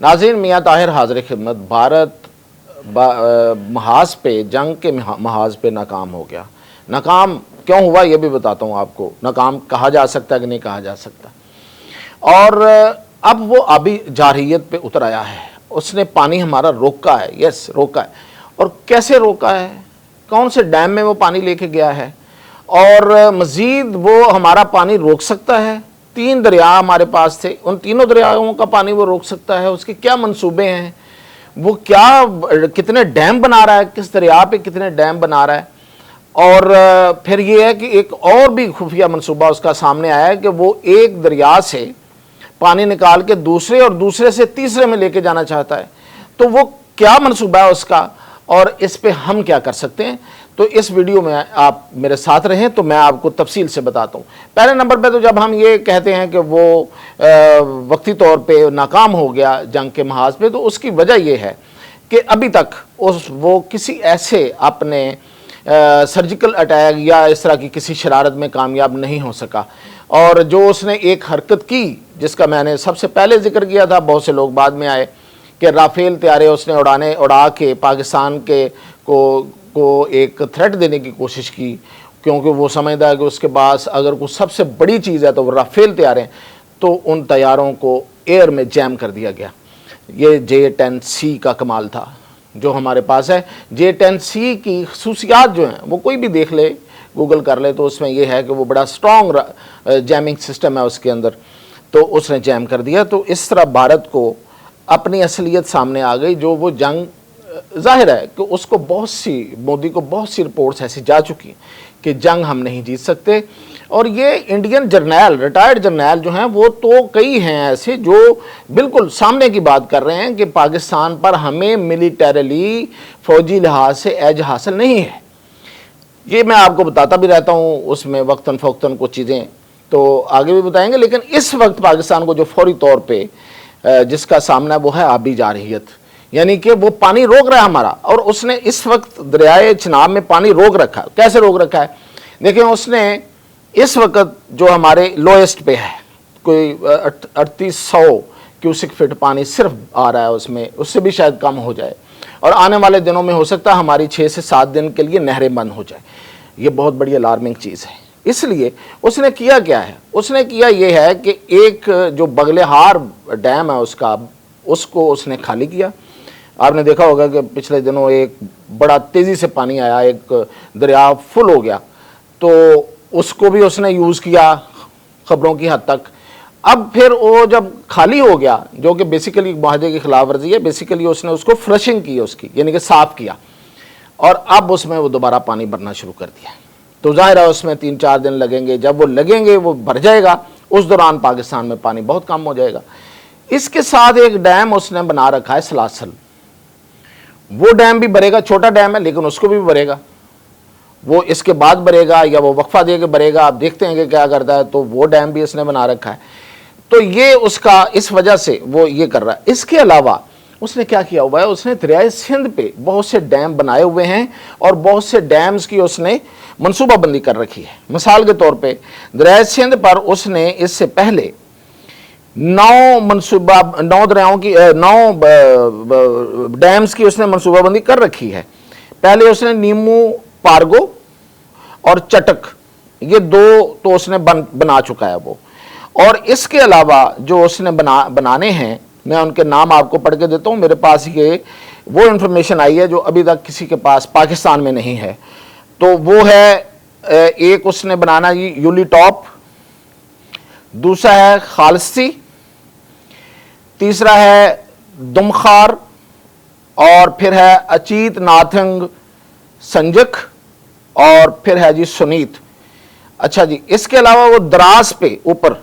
नाज़रीन, मियाँ ताहिर हाज़िर खिदमत। भारत महाज पे, जंग के महाज पे नाकाम हो गया। नाकाम क्यों हुआ ये भी बताता हूँ आपको। नाकाम कहा जा सकता है कि नहीं कहा जा सकता। और अब वो आबी जारहियत पे उतर आया है, उसने पानी हमारा रोका है। यस, रोका है। और कैसे रोका है, कौन से डैम में वो पानी लेके गया है, और मज़ीद वो हमारा पानी रोक सकता है। 3 दरिया हमारे पास थे, उन तीनों दरियाओं का पानी वो रोक सकता है। उसके क्या मंसूबे हैं, वो क्या कितने डैम बना रहा है, किस दरिया पे कितने डैम बना रहा है। और फिर ये है कि एक और भी खुफिया मंसूबा उसका सामने आया है कि वो एक दरिया से पानी निकाल के दूसरे और दूसरे से तीसरे में लेके जाना चाहता है। तो वो क्या मंसूबा है उसका, और इस पे हम क्या कर सकते हैं। तो इस वीडियो में आप मेरे साथ रहें तो मैं आपको तफसील से बताता हूँ। पहले नंबर पे तो जब हम ये कहते हैं कि वो वक्ती तौर पे नाकाम हो गया जंग के महाज पे, तो उसकी वजह ये है कि अभी तक वो किसी ऐसे अपने सर्जिकल अटैक या इस तरह की किसी शरारत में कामयाब नहीं हो सका। और जो उसने एक हरकत की जिसका मैंने सबसे पहले जिक्र किया था, बहुत से लोग बाद में आए, कि राफेल तैयारे उसने उड़ा के पाकिस्तान के को एक थ्रेट देने की कोशिश की, क्योंकि वो समझता है कि उसके पास अगर कुछ सबसे बड़ी चीज़ है तो वो राफेल तैयारे हैं। तो उन तैयारों को एयर में जैम कर दिया गया। ये J-10C का कमाल था जो हमारे पास है। J-10C की खसूसियात जो हैं वो कोई भी देख ले, गूगल कर ले, तो उसमें यह है कि वो बड़ा स्ट्रॉन्ग जैमिंग सिस्टम है उसके अंदर। तो उसने जैम कर दिया। तो इस तरह भारत को अपनी असलियत सामने आ गई। जो वो जंग, जाहिर है कि उसको मोदी को बहुत सी रिपोर्ट्स ऐसी जा चुकी कि जंग हम नहीं जीत सकते। और ये इंडियन जर्नैल, रिटायर्ड जर्नैल जो हैं, वो तो कई हैं ऐसे जो बिल्कुल सामने की बात कर रहे हैं कि पाकिस्तान पर हमें मिलिटरीली, फौजी लिहाज से एज हासिल नहीं है। ये मैं आपको बताता भी रहता हूँ, उसमें वक्तन फ़ौक्तन कुछ चीज़ें तो आगे भी बताएंगे। लेकिन इस वक्त पाकिस्तान को जो फौरी तौर पर जिसका सामना वो है आबी जारहियत, यानी कि वो पानी रोक रहा है हमारा। और उसने इस वक्त दरियाए चिनाब में पानी रोक रखा है। कैसे रोक रखा है देखिए, उसने इस वक्त जो हमारे लोएस्ट पे है, कोई 3800 क्यूसिक फिट पानी सिर्फ आ रहा है उसमें, उससे भी शायद कम हो जाए। और आने वाले दिनों में हो सकता है हमारी 6 से 7 दिन के लिए नहरें बंद हो जाए। ये बहुत बड़ी अलार्मिंग चीज़ है। इसलिए उसने किया क्या है, उसने किया ये है कि एक जो बगलेहार डैम है उसको उसने खाली किया। आपने देखा होगा कि पिछले दिनों एक बड़ा तेज़ी से पानी आया, एक दरिया फुल हो गया, तो उसको भी उसने यूज़ किया ख़बरों की हद तक। अब फिर वो जब खाली हो गया, जो कि बेसिकली मुआहदे की खिलाफ वर्जी है, बेसिकली उसने उसको फ्लशिंग की उसकी, यानी कि साफ़ किया, और अब उसमें वो दोबारा पानी भरना शुरू कर दिया। तो ज़ाहिर है उसमें 3-4 दिन लगेंगे। जब वो लगेंगे वो भर जाएगा, उस दौरान पाकिस्तान में पानी बहुत कम हो जाएगा। इसके साथ एक डैम उसने बना रखा है सलासल, वो डैम भी भरेगा। छोटा डैम है लेकिन उसको भी भरेगा, वो इसके बाद भरेगा या वो वक्फा दे के भरेगा, आप देखते हैं कि क्या करता है। तो वो डैम भी इसने बना रखा है। तो ये उसका, इस वजह से वो ये कर रहा है। इसके अलावा उसने क्या किया हुआ है, उसने दरियाए सिंध पे बहुत से डैम बनाए हुए हैं और बहुत से डैम्स की उसने मनसूबाबंदी कर रखी है। मिसाल के तौर पे दरियाए सिंध पर उसने इससे पहले 9 दरियाओं की 9 डैम्स की उसने मनसूबाबंदी कर रखी है। पहले उसने नीमू, पारगो और चटक, ये 2 तो उसने बना चुका है वो। और इसके अलावा जो उसने बनाने हैं, मैं उनके नाम आपको पढ़ के देता हूँ। मेरे पास ये वो इन्फॉर्मेशन आई है जो अभी तक किसी के पास पाकिस्तान में नहीं है। तो वो है, एक उसने बनाना यूली टॉप, दूसरा है खालसी, तीसरा है दुमखार, और फिर है अचीत नाथंग संजक, और फिर है जी सुनीत। अच्छा जी, इसके अलावा वो द्रास पे ऊपर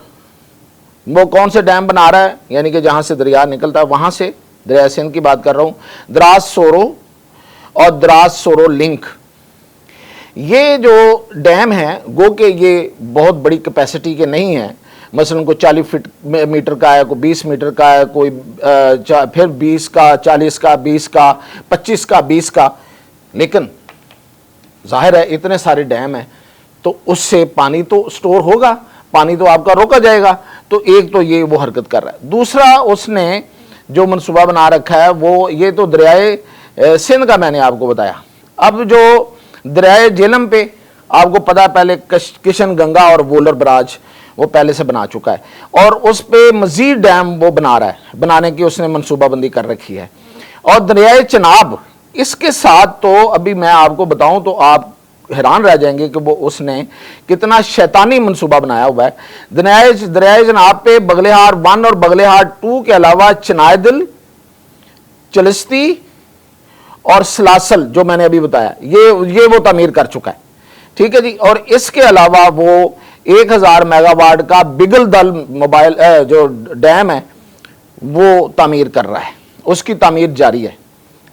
वो कौन से डैम बना रहा है, यानी कि जहां से दरिया निकलता है वहां से, दरिया सिंध की बात कर रहा हूं, द्रास सोरो और द्रास सोरो लिंक। ये जो डैम है गो के ये बहुत बड़ी कैपेसिटी के नहीं है। मसलन कोई 40 मीटर का है, कोई 20 मीटर का है, कोई फिर 20 का, 40 का, 20 का, 25 का, 20 का। लेकिन जाहिर है इतने सारे डैम हैं तो उससे पानी तो स्टोर होगा, पानी तो आपका रोका जाएगा। तो एक तो ये वो हरकत कर रहा है। दूसरा, उसने جو منصوبہ بنا رکھا ہے وہ یہ تو دریائے سندھ کا میں نے آپ کو بتایا. اب جو دریائے جہلم پہ آپ کو پتا پہلے کشن گنگا اور وولر براج وہ پہلے سے بنا چکا ہے, اور اس پہ مزید ڈیم وہ بنا رہا ہے, بنانے کی اس نے منصوبہ بندی کر رکھی ہے. اور دریائے چناب اس کے ساتھ تو ابھی میں آپ کو بتاؤں تو آپ حیران رہ جائیں گے کہ وہ اس نے کتنا شیطانی منصوبہ بنایا ہوا ہے. دریائے جناب پہ بغلہار 1 اور بغلہار 2 کے علاوہ چنائے دل, چلستی اور سلاسل جو میں نے ابھی بتایا یہ وہ تعمیر کر چکا ہے. ٹھیک ہے جی. اور اس کے علاوہ وہ 1000 میگا واٹ کا بگل دل موبائل جو ڈیم ہے وہ تعمیر کر رہا ہے, اس کی تعمیر جاری ہے.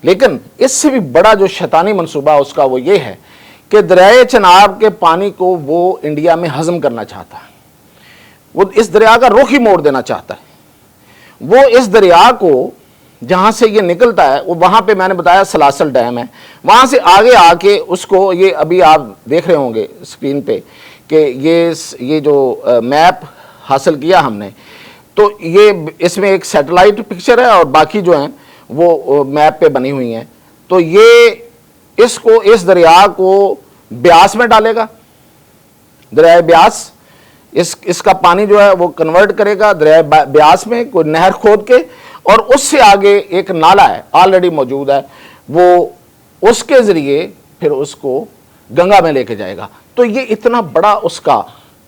لیکن اس سے بھی بڑا جو شیطانی منصوبہ اس کا وہ یہ ہے کہ دریائے چناب کے پانی کو وہ انڈیا میں ہضم کرنا چاہتا ہے, وہ اس دریا کا رخ ہی موڑ دینا چاہتا ہے. وہ اس دریا کو جہاں سے یہ نکلتا ہے وہ وہاں پہ میں نے بتایا سلاسل ڈیم ہے, وہاں سے آگے آ کے اس کو یہ ابھی آپ دیکھ رہے ہوں گے اسکرین پہ کہ یہ جو میپ حاصل کیا ہم نے, تو یہ اس میں ایک سیٹلائٹ پکچر ہے اور باقی جو ہیں وہ میپ پہ بنی ہوئی ہیں. تو یہ اس دریا کو بیاس میں ڈالے گا, دریائے بیاس اس کا پانی جو ہے وہ کنورٹ کرے گا دریائے بیاس میں, کوئی نہر کھود کے, اور اس سے آگے ایک نالا ہے آلریڈی موجود ہے, وہ اس کے ذریعے پھر اس کو گنگا میں لے کے جائے گا. تو یہ اتنا بڑا اس کا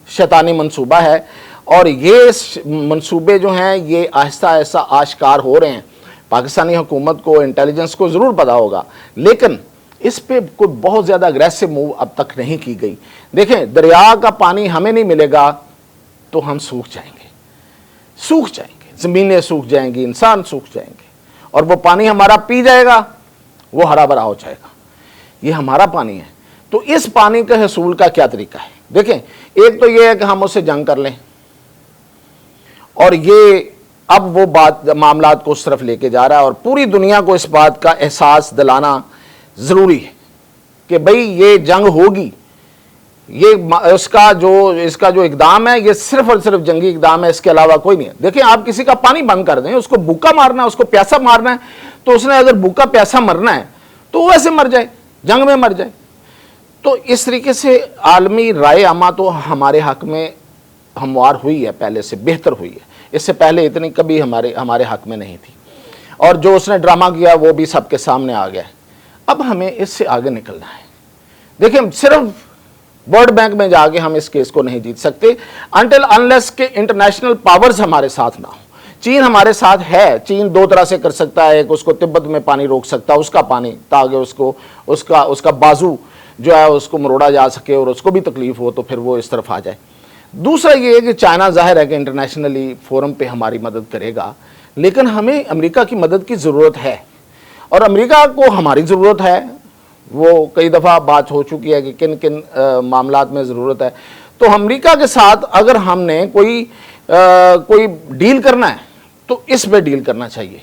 شیطانی منصوبہ ہے, اور یہ منصوبے جو ہیں یہ آہستہ آہستہ آشکار ہو رہے ہیں. پاکستانی حکومت کو, انٹیلیجنس کو ضرور پتا ہوگا, لیکن اس پہ کوئی بہت زیادہ اگریسو موو اب تک نہیں کی گئی. دیکھیں دریا کا پانی ہمیں نہیں ملے گا تو ہم سوکھ جائیں گے, زمینیں سوکھ جائیں گی, انسان سوکھ جائیں گے, اور وہ پانی ہمارا پی جائے گا وہ ہرا بھرا ہو جائے گا. یہ ہمارا پانی ہے. تو اس پانی کے حصول کا کیا طریقہ ہے؟ دیکھیں, ایک تو یہ ہے کہ ہم اسے جنگ کر لیں, اور یہ اب وہ معاملات کو اس طرف لے کے جا رہا ہے, اور پوری دنیا کو اس بات کا احساس دلانا ضروری ہے کہ بھئی یہ جنگ ہوگی. یہ اس کا جو اقدام ہے یہ صرف اور صرف جنگی اقدام ہے, اس کے علاوہ کوئی نہیں ہے. دیکھیں آپ کسی کا پانی بند کر دیں, اس کو بھوکا مارنا ہے, اس کو پیاسا مارنا ہے, تو اس نے اگر بھوکا پیاسا مرنا ہے تو وہ ایسے مر جائے, جنگ میں مر جائے. تو اس طریقے سے عالمی رائے عامہ تو ہمارے حق میں ہموار ہوئی ہے, پہلے سے بہتر ہوئی ہے. اس سے پہلے اتنی کبھی ہمارے حق میں نہیں تھی, اور جو اس نے ڈرامہ کیا وہ بھی سب کے سامنے آ گیا ہے. اب ہمیں اس سے آگے نکلنا ہے. دیکھیں صرف ورلڈ بینک میں جا کے ہم اس کیس کو نہیں جیت سکتے انٹل انلیس کہ انٹرنیشنل پاورز ہمارے ساتھ نہ ہوں. چین ہمارے ساتھ ہے, چین دو طرح سے کر سکتا ہے, ایک اس کو تبت میں پانی روک سکتا ہے, اس کا پانی, تاکہ اس کا بازو جو ہے اس کو مروڑا جا سکے اور اس کو بھی تکلیف ہو تو پھر وہ اس طرف آ جائے. دوسرا یہ ہے کہ چائنا ظاہر ہے کہ انٹرنیشنلی فورم پہ ہماری مدد کرے گا, لیکن ہمیں امریکہ کی مدد کی ضرورت ہے, اور امریکہ کو ہماری ضرورت ہے. وہ کئی دفعہ بات ہو چکی ہے کہ کن کن معاملات میں ضرورت ہے. تو امریکہ کے ساتھ اگر ہم نے کوئی ڈیل کرنا ہے تو اس پہ ڈیل کرنا چاہیے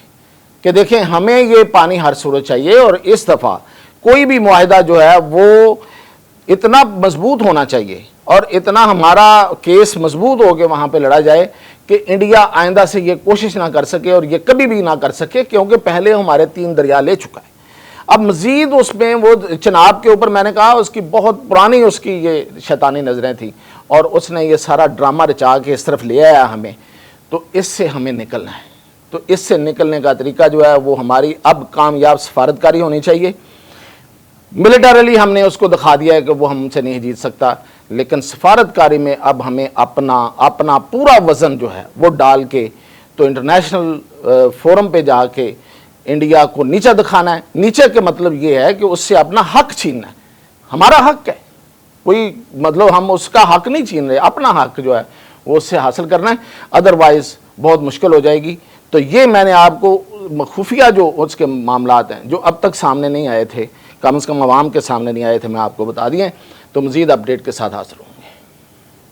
کہ دیکھیں ہمیں یہ پانی ہر صورت چاہیے, اور اس دفعہ کوئی بھی معاہدہ جو ہے وہ اتنا مضبوط ہونا چاہیے اور اتنا ہمارا کیس مضبوط ہو کے وہاں پہ لڑا جائے کہ انڈیا آئندہ سے یہ کوشش نہ کر سکے اور یہ کبھی بھی نہ کر سکے, کیونکہ پہلے ہمارے 3 دریا لے چکا ہے. اب مزید اس میں وہ چناب کے اوپر میں نے کہا اس کی بہت پرانی اس کی یہ شیطانی نظریں تھیں, اور اس نے یہ سارا ڈرامہ رچا کے اس طرف لے آیا ہمیں. تو اس سے ہمیں نکلنا ہے. تو اس سے نکلنے کا طریقہ جو ہے وہ ہماری اب کامیاب سفارتکاری ہونی چاہیے. ملٹریلی ہم نے اس کو دکھا دیا ہے کہ وہ ہم سے نہیں جیت سکتا, لیکن سفارتکاری میں اب ہمیں اپنا پورا وزن جو ہے وہ ڈال کے تو انٹرنیشنل فورم پہ جا کے انڈیا کو نیچا دکھانا ہے. نیچے کے مطلب یہ ہے کہ اس سے اپنا حق چھیننا ہے. ہمارا حق ہے, کوئی مطلب ہم اس کا حق نہیں چھین رہے, اپنا حق جو ہے وہ اس سے حاصل کرنا ہے, ادروائز بہت مشکل ہو جائے گی. تو یہ میں نے آپ کو خفیہ جو اس کے معاملات ہیں جو اب تک سامنے نہیں آئے تھے, کم از کم عوام کے سامنے نہیں آئے تھے, میں آپ کو بتا دیے. تو مزید اپڈیٹ کے ساتھ حاصل ہوں.